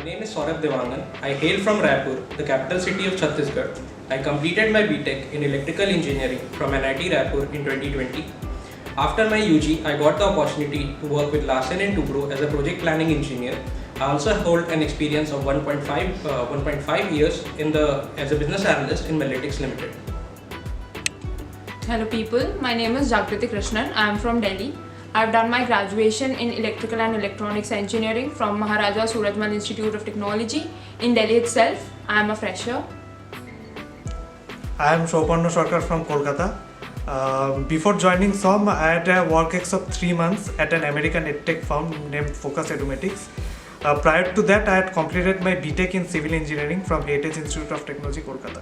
name is Saurabh Dewangan. I hail from Raipur, the capital city of Chhattisgarh. I completed my BTech in Electrical Engineering from IIT Raipur in 2020. After my UG, I got the opportunity to work with Larsen & Toubro as a project planning engineer. I also hold an experience of 1.5 years as a business analyst in Meletics Limited. Hello people, my name is Jagriti Krishnan. I am from Delhi. I have done my graduation in Electrical and Electronics Engineering from Mahajan Surajmal Institute of Technology in Delhi itself. I am a fresher. I am Souparno Sarkar from Kolkata. Before joining SOM, I had a work ex of 3 months at an American edtech firm named Focus Educatics. Prior to that, I had completed my BTech in Civil Engineering from Heritage Institute of Technology, Kolkata.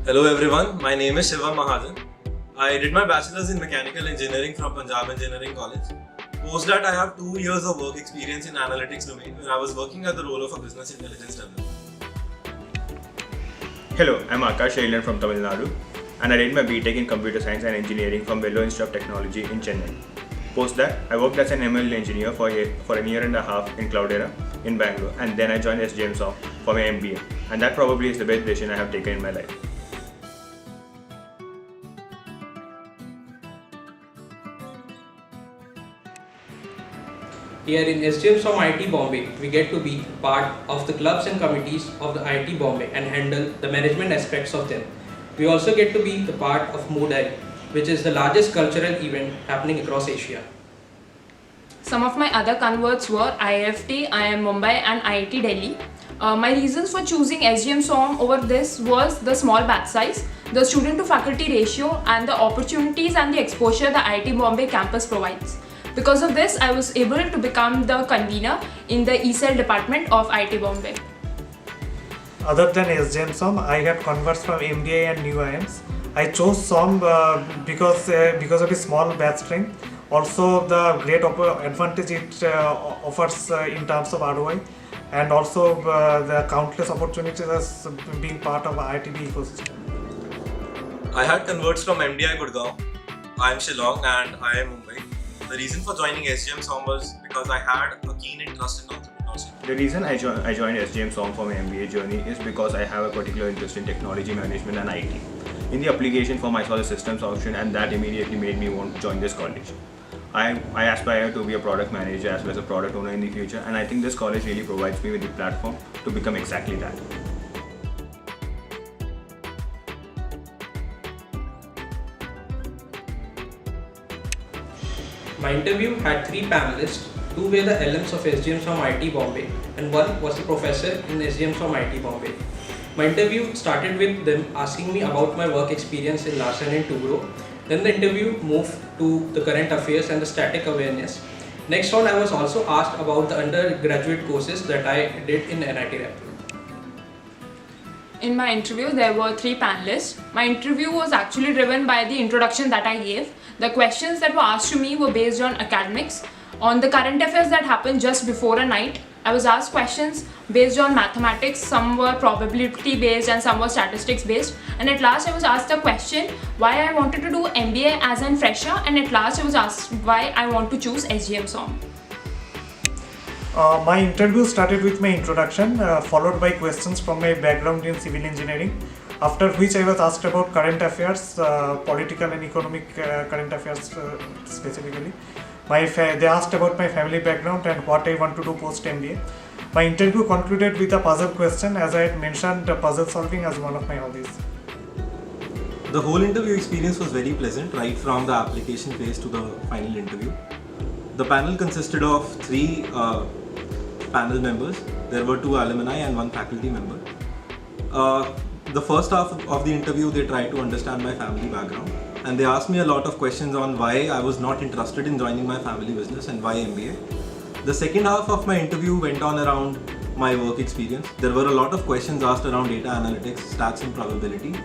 Hello everyone, my name is Shivam Mahajan. I did my bachelor's in mechanical engineering from Punjab Engineering College. Post that, I have 2 years of work experience in analytics domain where I was working at the role of a business intelligence developer. Hello, I'm Aakash from Tamil Nadu, and I did my BTech in Computer Science and Engineering from Velo Institute of Technology in Chennai. Post that, I worked as an ML engineer for a year and a half in Cloudera in Bangalore, and then I joined SJMSOM for my MBA, and that probably is the best decision I have taken in my life. Here in SJMSOM IIT Bombay, we get to be part of the clubs and committees of the IIT Bombay and handle the management aspects of them. We also get to be the part of Moodai, which is the largest cultural event happening across Asia. Some of my other converts were IIT, IIM Mumbai and IIT Delhi. My reasons for choosing SJMSOM over this was the small batch size, the student to faculty ratio and the opportunities and the exposure the IIT Bombay campus provides. Because of this, I was able to become the convener in the ECEL department of IIT Bombay. Other than SJMSOM, I had converts from MBA and new IIMs. I chose SOM because of its small batch strength. Also, the great advantage it offers in terms of ROI, and also the countless opportunities as being part of IITB ecosystem. I had converts from MDI Gurgaon, IIM Shillong and IIM Mumbai. The reason for joining SJMSOM was because I had a keen interest in entrepreneurship. The reason I joined SJMSOM for my MBA journey is because I have a particular interest in technology management and IT. In the application form, I saw the systems option, and that immediately made me want to join this college. I aspire to be a product manager as well as a product owner in the future, and I think this college really provides me with the platform to become exactly that. My interview had 3 panelists. 2 were the LMs of SJMSOM IIT Bombay and 1 was a professor in SJMSOM IIT Bombay. My interview started with them asking me about my work experience in Larsen & Toubro. Then the interview moved to the current affairs and the static awareness. Next on, I was also asked about the undergraduate courses that I did in NIT Raipur. In my interview, there were 3 panelists. My interview was actually driven by the introduction that I gave. The questions that were asked to me were based on academics, on the current affairs that happened just before a night. I was asked questions based on mathematics, some were probability based and some were statistics based. And at last I was asked a question why I wanted to do MBA as a fresher, and at last I was asked why I want to choose SJMSOM. My interview started with my introduction, followed by questions from my background in civil engineering, after which I was asked about current affairs, political and economic current affairs specifically. They asked about my family background and what I want to do post MBA. My interview concluded with a puzzle question, as I had mentioned puzzle solving as one of my hobbies. The whole interview experience was very pleasant, right from the application phase to the final interview. The panel consisted of 3 panel members. There were 2 alumni and 1 faculty member. The first half of the interview, they tried to understand my family background, and they asked me a lot of questions on why I was not interested in joining my family business and why MBA. The second half of my interview went on around my work experience. There were a lot of questions asked around data analytics, stats and probability.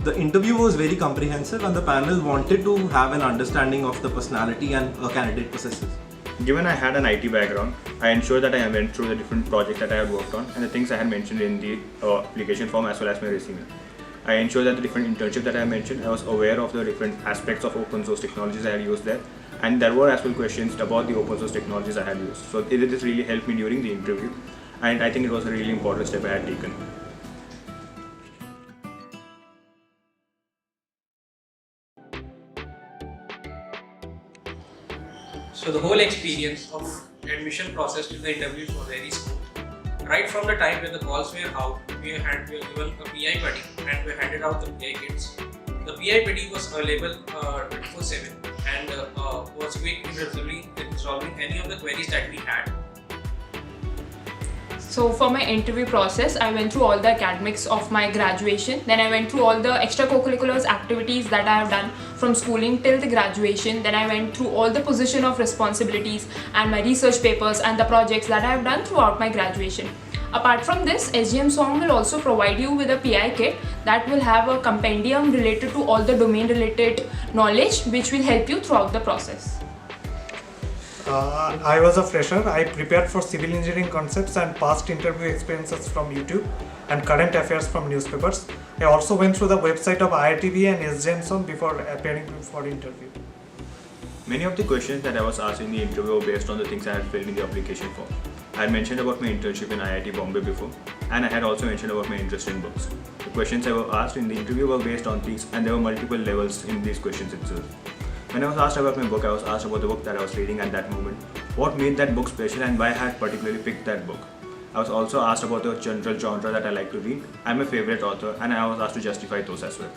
The interview was very comprehensive, and the panel wanted to have an understanding of the personality and a candidate possesses. Given I had an IT background, I ensured that I went through the different projects that I had worked on and the things I had mentioned in the application form as well as my resume. I ensured that the different internships that I mentioned, I was aware of the different aspects of open source technologies I had used there. And there were as well questions about the open source technologies I had used. So it just really helped me during the interview, and I think it was a really important step I had taken. So the whole experience of admission process to the interviews was very smooth. Right from the time when the calls were out, we were given a PI buddy and we handed out the PI kits. The PI buddy was available 24/7 and was quick in resolving any of the queries that we had. So for my interview process, I went through all the academics of my graduation. Then I went through all the extracurriculars activities that I have done from schooling till the graduation. Then I went through all the position of responsibilities and my research papers and the projects that I have done throughout my graduation. Apart from this, SJMSOM will also provide you with a PI kit that will have a compendium related to all the domain related knowledge which will help you throughout the process. I was a fresher. I prepared for civil engineering concepts and past interview experiences from YouTube and current affairs from newspapers. I also went through the website of IIT and SJMSOM before appearing for interview. Many of the questions that I was asked in the interview were based on the things I had filled in the application form. I had mentioned about my internship in IIT Bombay before, and I had also mentioned about my interest in books. The questions I were asked in the interview were based on these, and there were multiple levels in these questions itself. When I was asked about my book, I was asked about the book that I was reading at that moment, what made that book special and why I had particularly picked that book. I was also asked about the general genre that I like to read and my favorite author, and I was asked to justify those as well.